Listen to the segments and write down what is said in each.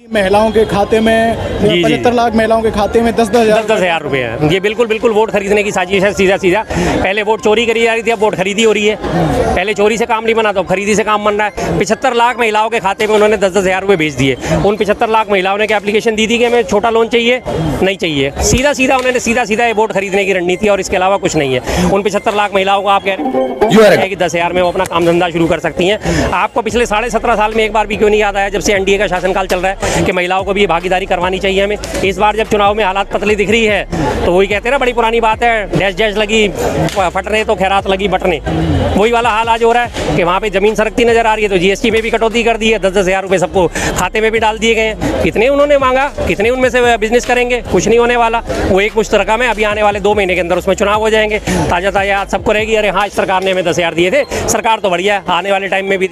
महिलाओं के खाते में 75 लाख महिलाओं के खाते में 10-10 हज़ार रुपए हैं। ये बिल्कुल वोट खरीदने की साजिश है। सीधा पहले वोट चोरी करी जा रही थी, अब वोट खरीदी हो रही है। पहले चोरी से काम नहीं बना, तो खरीदी से काम बन रहा है। 75 लाख महिलाओं के खाते में उन्होंने 10-10 हज़ार रुपए भेज दिए। उन 75 लाख महिलाओं ने क्या एप्लीकेशन दी थी कि हमें छोटा लोन चाहिए? नहीं चाहिए। उन्होंने सीधा ये वोट खरीदने की रणनीति और इसके अलावा कुछ नहीं है। उन 75 लाख महिलाओं को आप कह रहे हैं कि 10 हज़ार में वो अपना काम धंधा शुरू कर सकती हैं। आपको पिछले 17.5 साल में एक बार भी क्यों नहीं याद आया, जब से एनडीए का शासनकाल चल रहा है, कि महिलाओं को भी भागीदारी करवानी चाहिए हमें? इस बार जब चुनाव में हालात पतली दिख रही है, तो वही कहते हैं ना, बड़ी पुरानी बात है, डैश लगी फटने तो खैरात लगी बटने। वही वाला हाल आज हो रहा है कि वहाँ पे जमीन सरकती नजर आ रही है। तो जीएसटी में भी कटौती कर दी है, 10-10 हज़ार रुपए सबको खाते में भी डाल दिए गए हैं। कितने उन्होंने मांगा, कितने उनमें से बिजनेस करेंगे? कुछ नहीं होने वाला। वो एक मुश्त रकम है। अभी आने वाले 2 महीने के अंदर उसमें चुनाव हो जाएंगे। ताजा याद सबको रहेगी, अरे हाँ, इस सरकार ने हमें 10 हज़ार दिए थे, सरकार तो बढ़िया है, आने वाले टाइम में भी।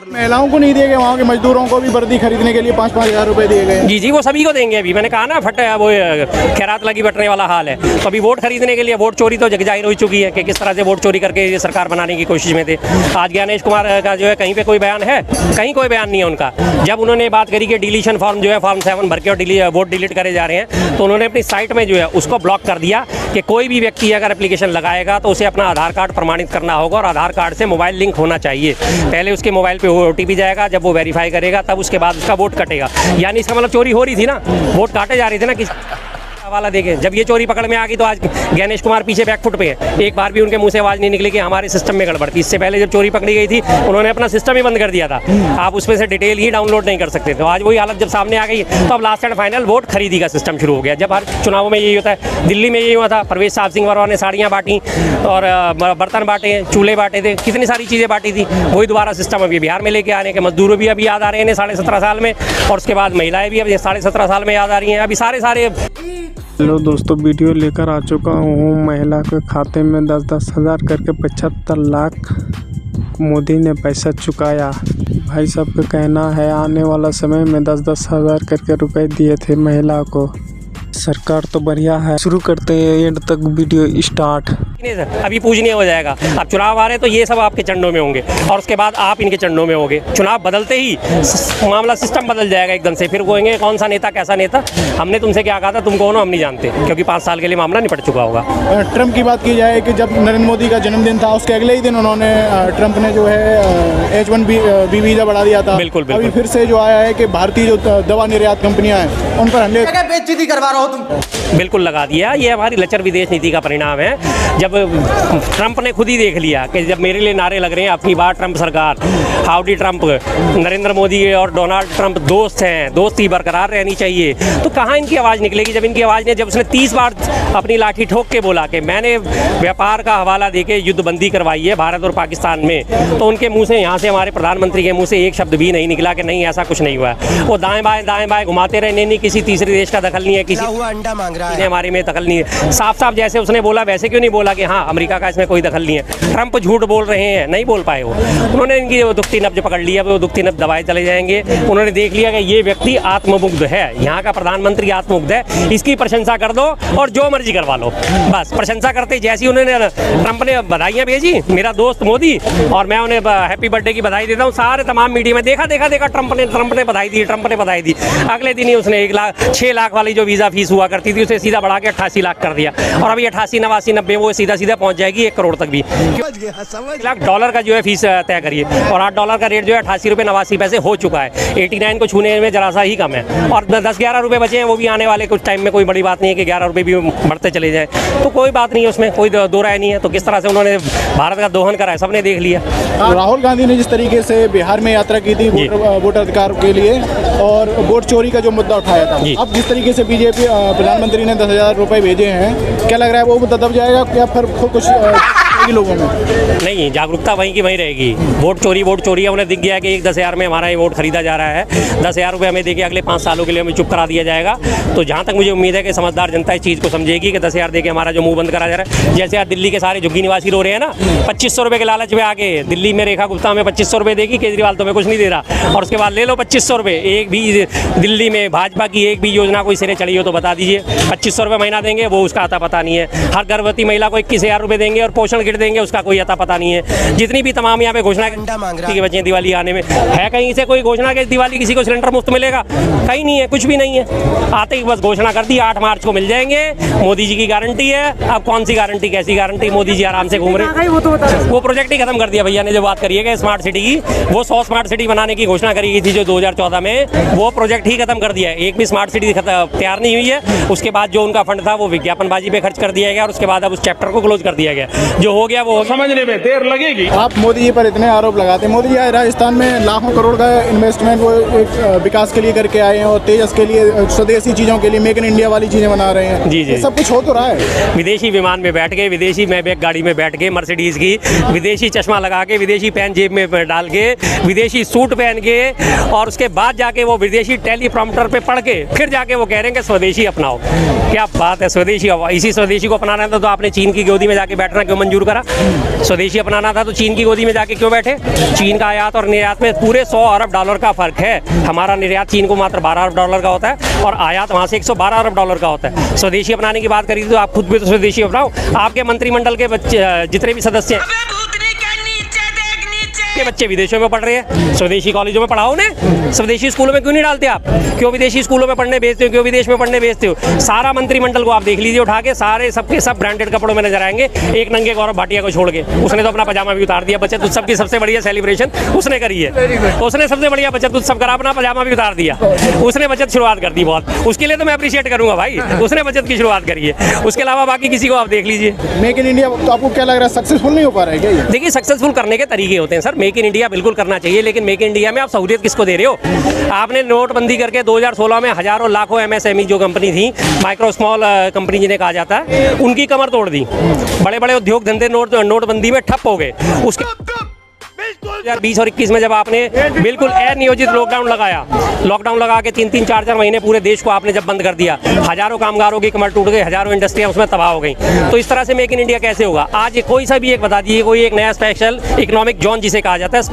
महिलाओं को नहीं दिए गए, वहाँ के मजदूरों को भी वर्दी खरीदने के लिए 5-5 हज़ार रुपए दिए गए। जी, वो सभी को देंगे। अभी मैंने कहा ना, वो खैरात लगी बटने वाला हाल है। तो अभी वोट खरीदने के लिए वोट चोरी तो जगजाहिर हो चुकी है कि किस तरह से वोट चोरी करके ये सरकार बनाने की कोशिश में थे। आज ज्ञानेश कुमार का जो है कहीं पे कोई बयान है? कहीं कोई बयान नहीं है उनका। जब उन्होंने बात करी कि डिलीशन फॉर्म जो है, फॉर्म 7 भर के और वोट डिलीट करे जा रहे हैं, तो उन्होंने अपनी साइट में जो है उसको ब्लॉक कर दिया कि कोई भी व्यक्ति अगर एप्लीकेशन लगाएगा तो उसे अपना आधार कार्ड प्रमाणित करना होगा और आधार कार्ड से मोबाइल लिंक होना चाहिए। पहले उसके मोबाइल पे OTP जाएगा, जब वो वेरीफाई करेगा तब उसके बाद उसका वोट कटेगा। यानी इसका मतलब चोरी हो रही थी ना, वोट काटे जा रहे थे ना। किस हवाला देके जब ये चोरी पकड़ में आ गई, तो आज ज्ञानेश कुमार पीछे बैकफुट पे है। एक बार भी उनके मुंह से आवाज नहीं निकली कि हमारे सिस्टम में गड़बड़ थी। इससे पहले जब चोरी पकड़ी गई थी, उन्होंने अपना सिस्टम ही बंद कर दिया था। आप उसमें से डिटेल ही डाउनलोड नहीं कर सकते। तो आज वही हालत जब सामने आ गई, तो अब लास्ट एंड फाइनल वोट खरीदी का सिस्टम शुरू हो गया। जब हर चुनावों में यही होता है, दिल्ली में यही हुआ था। परवेज साहब सिंह वर्मा ने साड़ियाँ बांटी और बर्तन बांटे, चूल्हे बांटे थे, कितनी सारी चीज़ें बांटी थी। वही दोबारा सिस्टम अभी बिहार में लेके आ रहे हैं कि मजदूर भी अभी याद आ रहे हैं 17.5 साल में, और उसके बाद महिलाएं भी अभी 17.5 साल में याद आ रही हैं। अभी सारे हेलो दोस्तों, वीडियो लेकर आ चुका हूँ। महिला के खाते में 10-10 हज़ार करके 75 लाख मोदी ने पैसा चुकाया। भाई साहब का कहना है आने वाला समय में 10-10 हज़ार करके रुपए दिए थे महिला को। सरकार तो बढ़िया है। शुरू करते हैं एंड तक वीडियो स्टार्ट। अभी पूजनीय हो जाएगा। अब चुनाव आ रहे तो ये सब आपके चंडों में होंगे, और उसके बाद आप इनके चंडों में होंगे। चुनाव बदलते ही मामला सिस्टम बदल जाएगा एकदम से। फिर कहेंगे कौन सा नेता कैसा नेता, हमने तुमसे क्या कहा था, तुम कौन हो हम नहीं जानते, क्योंकि 5 साल के लिए मामला निपट चुका होगा। ट्रंप की बात की जाए कि जब नरेंद्र मोदी का जन्मदिन था, उसके अगले ही दिन उन्होंने ट्रंप ने जो है H1B वीज़ा बढ़ा दिया था। बिल्कुल। अभी फिर से जो आया है कि भारतीय जो दवा निर्यात कंपनियां हैं उन पर हमले बेइज्जती करवा रहा हो तुम। बिल्कुल लगा दिया। ये हमारी लचर विदेश नीति का परिणाम है। जब ट्रंप ने खुद ही देख लिया कि जब मेरे लिए नारे लग रहे हैं अपनी बार ट्रंप सरकार, हाउडी ट्रंप, नरेंद्र मोदी और डोनाल्ड ट्रंप दोस्त हैं, दोस्ती बरकरार रहनी चाहिए, तो कहाँ इनकी आवाज़ निकलेगी? जब इनकी आवाज़ ने, जब उसने 30 बार अपनी लाठी ठोक के बोला कि मैंने व्यापार का हवाला देके युद्धबंदी करवाई है भारत और पाकिस्तान में, तो उनके मुंह से, यहाँ से हमारे प्रधानमंत्री के मुंह से एक शब्द भी नहीं निकला कि नहीं ऐसा कुछ नहीं हुआ। वो दाएं बाएं घुमाते रहे, नहीं किसी तीसरे देश का दखल नहीं है, किसी अंडा मांग रहा ने हमारे में दखल नहीं है। साफ जैसे उसने बोला वैसे क्यों नहीं बोला कि हाँ अमेरिका का इसमें कोई दखल नहीं है। ट्रंप झूठ बोल रहे हैं, नहीं बोल पाए वो। उन्होंने इनकी दुखती नब्ज पकड़ लिया, वो दुखती नब्ज दबाए चले जाएंगे। उन्होंने देख लिया कि ये व्यक्ति आत्ममुग्ध है, यहाँ का प्रधानमंत्री आत्ममुग्ध है, इसकी प्रशंसा कर दो और जो मर्जी करवा लो। बस प्रशंसा करते जैसी उन्होंने, ट्रंप ने बधाइयाँ भेजी, मेरा दोस्त मोदी, और मैं उन्हें हैप्पी बर्थडे की बधाई देता हूँ। सारे तमाम मीडिया में देखा ट्रंप ने बधाई दी। अगले दिन ही उसने 6 लाख वाली जो वीज़ा फीस हुआ करती थी उसे सीधा बढ़ा के 88 लाख कर दिया, और अभी 88, 89, 90 वो सीधा पहुंच जाएगी 1 करोड़ तक भी। $1 का जो है फीस तय करिए, और $8 का रेट जो है 88 रुपये 89 पैसे हो चुका है। 89 को छूने में जरा सा ही कम है, और 10-11 रुपये बचे हैं, वो भी आने वाले कुछ टाइम में। कोई बड़ी बात नहीं है कि 11 रुपये भी बढ़ते चले जाए, तो कोई बात नहीं है, उसमें कोई दो राय नहीं है। तो किस तरह से उन्होंने भारत का दोहन करा है, सबने देख लिया। राहुल गांधी ने जिस तरीके से बिहार में यात्रा की थी वोटर अधिकार के लिए, और वोट चोरी का जो मुद्दा उठाया था, अब जिस तरीके से बीजेपी प्रधानमंत्री ने 10,000 रुपये भेजे हैं, क्या लग रहा है वो मुद्दा दब जाएगा या फिर कुछ लोगों में? नहीं, जागरूकता वहीं की वहीं रहेगी। वोट चोरी है, उन्हें दिख गया कि 10 हज़ार में हमारा ये वोट खरीदा जा रहा है। 10 हज़ार रुपये हमें देके अगले 5 सालों के लिए हमें चुप करा दिया जाएगा। तो जहाँ तक मुझे उम्मीद है कि समझदार जनता इस चीज़ को समझेगी कि 10 हज़ार देके हमारा जो मुंह बंद करा जा रहा है। जैसे आज दिल्ली के सारे झुग्गी निवासी रो रहे हैं ना, 2500 रुपये के लालच में आके दिल्ली में रेखा गुप्ता हमें 2500 रुपये देगी, केजरीवाल तो हमें कुछ नहीं दे रहा, और उसके बाद ले लो 2500 रुपये। एक भी दिल्ली में भाजपा की एक भी योजना कोई सिरे चढ़ी हो तो बता दीजिए। 2500 रुपये महीना देंगे, वो उसका आता पता नहीं है। हर गर्भवती महिला को 21,000 रुपये देंगे, और पोषण किट टिकट देंगे उसका कोई अता पता नहीं है। जितनी भी तमाम यहाँ पे घोषणा के बचे हैं दिवाली आने में, है कहीं से कोई घोषणा के दिवाली किसी को सिलेंडर मुफ्त मिलेगा? कहीं नहीं है, कुछ भी नहीं है। आते ही बस घोषणा कर दी 8 मार्च को मिल जाएंगे, मोदी जी की गारंटी है। अब कौन सी गारंटी, कैसी गारंटी? मोदी जी आराम से घूम रहे, वो प्रोजेक्ट ही खत्म कर दिया भैया ने। जो बात करी है स्मार्ट सिटी की, वो 100 स्मार्ट सिटी बनाने की घोषणा करी गई थी जो 2014 में, वो प्रोजेक्ट ही खत्म कर दिया है। एक भी स्मार्ट सिटी तैयार नहीं हुई है। उसके बाद जो उनका फंड था वो विज्ञापनबाजी पे खर्च कर दिया गया और उसके बाद अब उस चैप्टर को क्लोज कर दिया गया। जो हो गया वो समझने में देर लगेगी। आप मोदी जी पर इतने आरोप लगाते हैं। मोदी जी राजस्थान में लाखों करोड़ का इन्वेस्टमेंट वो एक विकास के लिए करके आए हैं और तेजस के लिए, स्वदेशी चीज़ों के लिए, मेक इन इंडिया वाली चीज़ें बना रहे हैं। जी जी, ये सब कुछ हो तो रहा है। विदेशी विमान में बैठ के, विदेशी मैबैक गाड़ी में बैठ के, मर्सिडीज की, विदेशी चश्मा लगा के, विदेशी पेन जेब में डाल के, विदेशी सूट पहन के, और उसके बाद जाके वो विदेशी टेलीप्रॉम्प्टर पे पढ़ के फिर जाके वो कह रहे हैं कि स्वदेशी अपनाओ। क्या बात है, स्वदेशी। इसी स्वदेशी को अपनाना था तो आपने चीन की गोदी में जाके बैठना क्यों मंजूर करा? स्वदेशी अपनाना था तो चीन की गोदी में जाके क्यों बैठे? चीन का आयात और निर्यात में पूरे $100 अरब का फर्क है। हमारा निर्यात चीन को मात्र $12 अरब का होता है और आयात वहाँ से $112 अरब का होता है। स्वदेशी अपनाने की बात करी तो आप खुद भी तो स्वदेशी अपनाओ। आपके मंत्रिमंडल के बच्चे जितने भी सदस्य हैं के बच्चे विदेशों में पढ़ रहे हैं, स्वदेशी कॉलेजों में पढ़ाओ उन्हें। स्वदेशी स्कूलों में क्यों नहीं डालते आप? क्यों विदेशी स्कूलों में पढ़ने भेजते हो? क्यों विदेश में पढ़ने भेजते हो? सारा मंत्रिमंडल को आप देख लीजिए उठा के, सारे सबके सब ब्रांडेड कपड़ों में नजर आएंगे, एक नंगे गौरव भाटिया को छोड़ के। उसने तो अपना पजामा भी उतार दिया। बचत उत्सव की सबसे बढ़िया सेलिब्रेशन उसने करी है। उसने सबसे बढ़िया बचत उत्सव करा, अपना पजामा भी उतार दिया। उसने बचत शुरुआत कर दी बहुत, उसके लिए तो मैं अप्रिशिएट करूंगा भाई, उसने बचत की शुरुआत करी है। उसके अलावा बाकी किसी को आप देख लीजिए। मेक इन इंडिया तो आपको क्या लग रहा है सक्सेसफुल नहीं हो पा रहा है क्या ये? देखिए, सक्सेसफुल करने के तरीके होते हैं सर। मेक इन इंडिया बिल्कुल करना चाहिए, लेकिन मेक इन इंडिया में आप सहूलियत किसको दे रहे हो? आपने नोटबंदी करके 2016 में हजारों लाखों MSME जो कंपनी थी, माइक्रो स्मॉल कंपनी जिन्हें कहा जाता है, उनकी कमर तोड़ दी। बड़े बड़े उद्योग धंधे नोटबंदी में ठप हो गए। उसके 2020 और 21 में जब आपने बिल्कुल अनियोजित लॉकडाउन लगा के 3-3, 4-4 महीने पूरे देश को आपने जब बंद कर दिया, हजारों कामगारों की कमर टूट गई, हजारों इंडस्ट्रियां उसमें तबाह हो गई। तो इस तरह से मेक इन इंडिया कैसे होगा? आज कोई सा भी एक बता दीजिए, कोई एक नया स्पेशल इकोनॉमिक जोन जिसे कहा जाता है,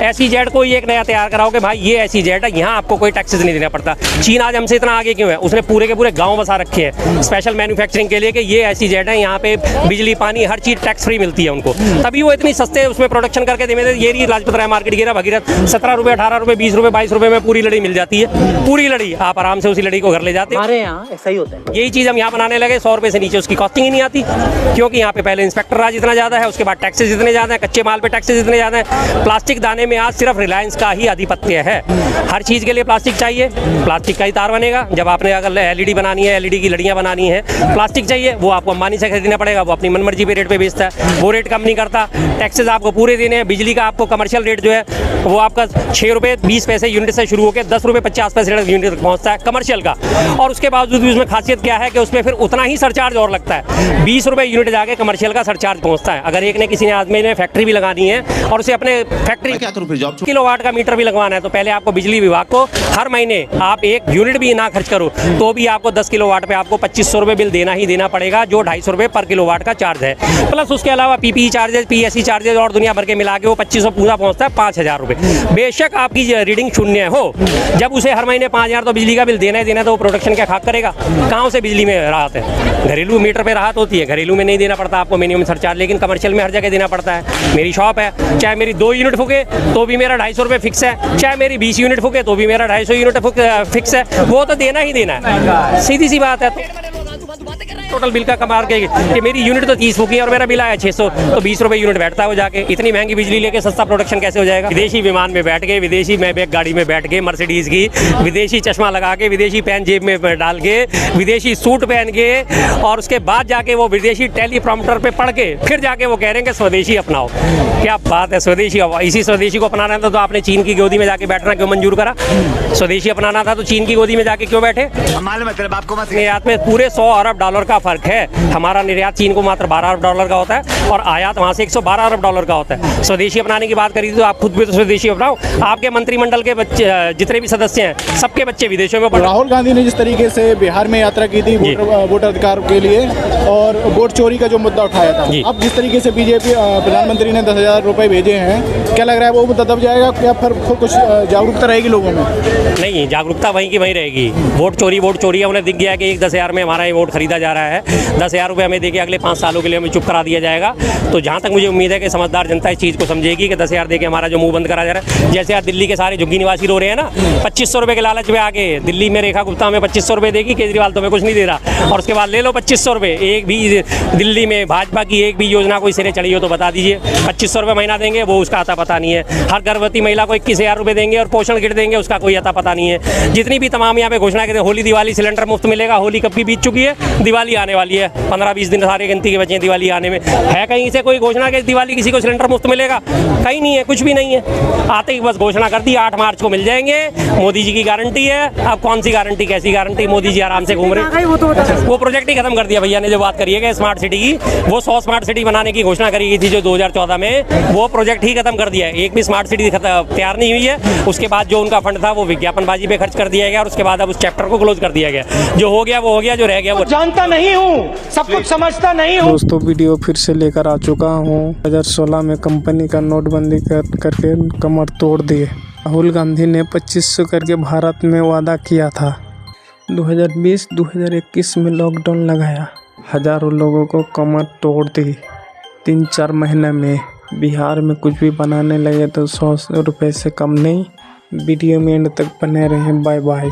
SEZ को एक नया तैयार कराओ कि भाई ये SEZ है, यहाँ आपको कोई टैक्सेस नहीं देना पड़ता। चीन आज हमसे इतना आगे क्यों है? उसने पूरे के पूरे गाँव बसा रखे हैं स्पेशल मैन्युफैक्चरिंग के लिए कि ये SEZ है, यहाँ पे बिजली पानी हर चीज टैक्स फ्री मिलती है उनको, तभी वो इतनी सस्ते उसमें प्रोडक्शन करके दे। ये रही लाजपत राय मार्केट, गिरा भगीरथ, 17 रुपए, 18 रुपए, 20 रुपए, 22 रुपए में पूरी लड़ी मिल जाती है। पूरी लड़ी आप आराम से उसी लड़ी को घर ले जाते हैं। हमारे यहाँ ऐसा ही होता है। यही चीज हम यहाँ बनाने लगे, 100 रुपए से नीचे उसकी कॉस्टिंग ही नहीं आती, क्योंकि यहाँ पे पहले इंस्पेक्टर राज इतना ज्यादा है, उसके बाद टैक्सेस इतने ज्यादा है, कच्चे माल पे टैक्सेस इतने ज्यादा है। प्लास्टिक दाने में आज सिर्फ रिलायंस का ही आधिपत्य है। हर चीज के लिए प्लास्टिक चाहिए, प्लास्टिक का ही तार बनेगा। जब आपने अगर LED बनानी है, LED की लड़ियां बनानी है, प्लास्टिक चाहिए, वो आपको अंबानी से खरीदना पड़ेगा। वो अपनी मनमर्जी पे रेट पे बेचता है, वो रेट कम नहीं करता। टैक्सेस आपको पूरे देने हैं। बिजली का आपको कमर्शियल रेट जो है वो आपका 6 रुपए 20 पैसे यूनिट से शुरू होकर 10 रुपए 50 पैसे यूनिट तक पहुंचता है कमर्शियल का। और उसके बावजूद भी उसमें खासियत क्या है कि उसमें फिर उतना ही सरचार्ज और लगता है। 20 रुपए यूनिट जाके कमर्शियल का सरचार्ज पहुंचता है। अगर एक ने किसी ने आदमी ने फैक्ट्री भी लगानी है और उसे अपने फैक्ट्री किलोवाट का मीटर भी लगवाना है, तो पहले आपको बिजली विभाग को हर महीने आप 1 यूनिट भी ना खर्च करो तो भी आपको 10 किलोवाट पे आपको 2500 रुपए बिल देना ही देना पड़ेगा, जो 250 रुपए पर किलोवाट का चार्ज है। प्लस उसके अलावा PPE चार्जेस, PSE चार्जेस और दुनिया भर के मिला के वो 2500 पूरा पहुंचता है 5000 रुपए। बेशक आपकी रीडिंग शून्य हो, जब उसे हर महीने 5000 तो बिजली का बिल देना ही देना, तो वो प्रोडक्शन क्या खाक करेगा? कहाँ से बिजली में राहत है? घरेलू मीटर पे राहत होती है, घरेलू में नहीं देना पड़ता आपको मिनिमम सरचार्ज, लेकिन कमर्शियल में हर जगह देना पड़ता है। मेरी शॉप है, चाहे मेरी 2 यूनिट फूके तो भी मेरा 250 रुपए फिक्स है, चाहे मेरी 20 यूनिट फूके तो भी मेरा 250 यूनिट फिक्स है, वो तो देना ही देना है। सीधी सी बात है। टोटल बिल का कमाल के कि मेरी यूनिट तो 30 फूकी और मेरा बिल आया 600, तो 20 रुपए यूनिट बैठता है वो जाके। इतनी महंगी बिजली लेके सस्ता प्रोडक्शन कैसे हो जाएगा? विदेशी विमान में बैठ के, विदेशी मैबैक गाड़ी में बैठ के, मर्सिडीज की, विदेशी चश्मा लगा के, विदेशी पेन जेब में डाल के, विदेशी सूट पहन के, और उसके बाद जाके वो विदेशी टेलीप्रॉम्प्टर पे पढ़ के फिर जाके वो कह रहे हैं कि स्वदेशी अपनाओ। क्या बात है, स्वदेशी। इसी स्वदेशी को अपनाना था तो आपने चीन की गोदी में जाके बैठना क्यों मंजूर करा? स्वदेशी अपनाना था तो चीन की गोदी में जाके क्यों बैठे? निर्यात में पूरे $100 अरब का फर्क है। हमारा निर्यात चीन को मात्र $12 अरब का होता है और आयात वहाँ से $112 अरब का होता है। स्वदेशी अपनाने की बात करी तो आप खुद भी तो स्वदेशी अपनाओ। आपके मंत्रिमंडल के बच्चे जितने भी सदस्य हैं, सबके बच्चे विदेशों में। राहुल गांधी ने जिस तरीके से बिहार में यात्रा की थी वोटर अधिकार के लिए और वोट चोरी का जो मुद्दा उठाया था, अब जिस तरीके से बीजेपी प्रधानमंत्री ने 10,000 रुपए भेजे हैं, क्या लग रहा है वो मुद्दा दब जाएगा? क्या फिर कुछ जागरूकता रहेगी लोगों में? नहीं, जागरूकता वहीं की वहीं रहेगी। वोट चोरी है, उन्हें दिख गया कि एक 10,000 में हमारा ये वोट खरीदा जा रहा रहा है 10,000 रुपये हमें देके अगले 5 सालों के लिए हमें चुप करा दिया जाएगा। तो जहाँ तक मुझे उम्मीद है कि समझदार जनता इस चीज़ को समझेगी कि 10,000 देके हमारा जो मुंह बंद करा जा रहा है। जैसे आज दिल्ली के सारे झुग्गी निवासी रो रहे हैं ना, 2500 रुपये के लालच में आके दिल्ली में रेखा गुप्ता हमें 2500 रुपये देगी, केजरीवाल तो हमें कुछ नहीं दे रहा, और उसके बाद ले लो 2500 रुपये। एक भी दिल्ली में भाजपा की एक भी योजना कोई सिरे चढ़ी हो तो बता दीजिए। 2500 रुपये महीना देंगे, वो उसका आता पता नहीं है। हर गर्भवती महिला को 21,000 रुपये देंगे और पोषण किट देंगे, उसका कोई आता पता नहीं है। जितनी भी तमाम यहाँ पे घोषणा करते, होली दिवाली सिलेंडर मुफ्त मिलेगा, होली कब की बीत चुकी है, दिवाली आने वाली है, 15-20 दिन सारे गिनती के बचे हैं दिवाली आने में। है कहीं से कोई घोषणा कि दिवाली किसी को सिलेंडर मुफ्त मिलेगा? कहीं नहीं है, कुछ भी नहीं है। आते ही बस घोषणा कर दी 8 मार्च को मिल जाएंगे, मोदी जी की गारंटी है। अब कौन सी गारंटी, कैसी गारंटी? मोदी जी आराम से घूम रहे। वो प्रोजेक्ट ही खत्म कर दिया भैया ने, जो बात करिएगा स्मार्ट सिटी की, वो 100 स्मार्ट सिटी बनाने की घोषणा करी गई थी जो 2014 में, वो प्रोजेक्ट ही खत्म कर दिया है। एक भी स्मार्ट सिटी तैयार नहीं हुई है। उसके बाद जो उनका फंड था वो विज्ञापनबाजी पे खर्च कर दिया गया, और उसके बाद अब उस चैप्टर को क्लोज कर दिया गया। जो हो गया वो हो गया, जो रह गया वो जानता नहीं हूँ, सब कुछ समझता नहीं हूँ। दोस्तों वीडियो फिर से लेकर आ चुका हूँ। 2016 में कंपनी का नोटबंदी करके कमर तोड़ दिए। राहुल गांधी ने 2500 करके भारत में वादा किया था। 2020-2021 में लॉकडाउन लगाया, हजारों लोगों को कमर तोड़ दी। 3-4 महीने में बिहार में कुछ भी बनाने लगे तो 100 रुपये से कम नहीं। वीडियो में एंड तक बने रहें। Bye bye.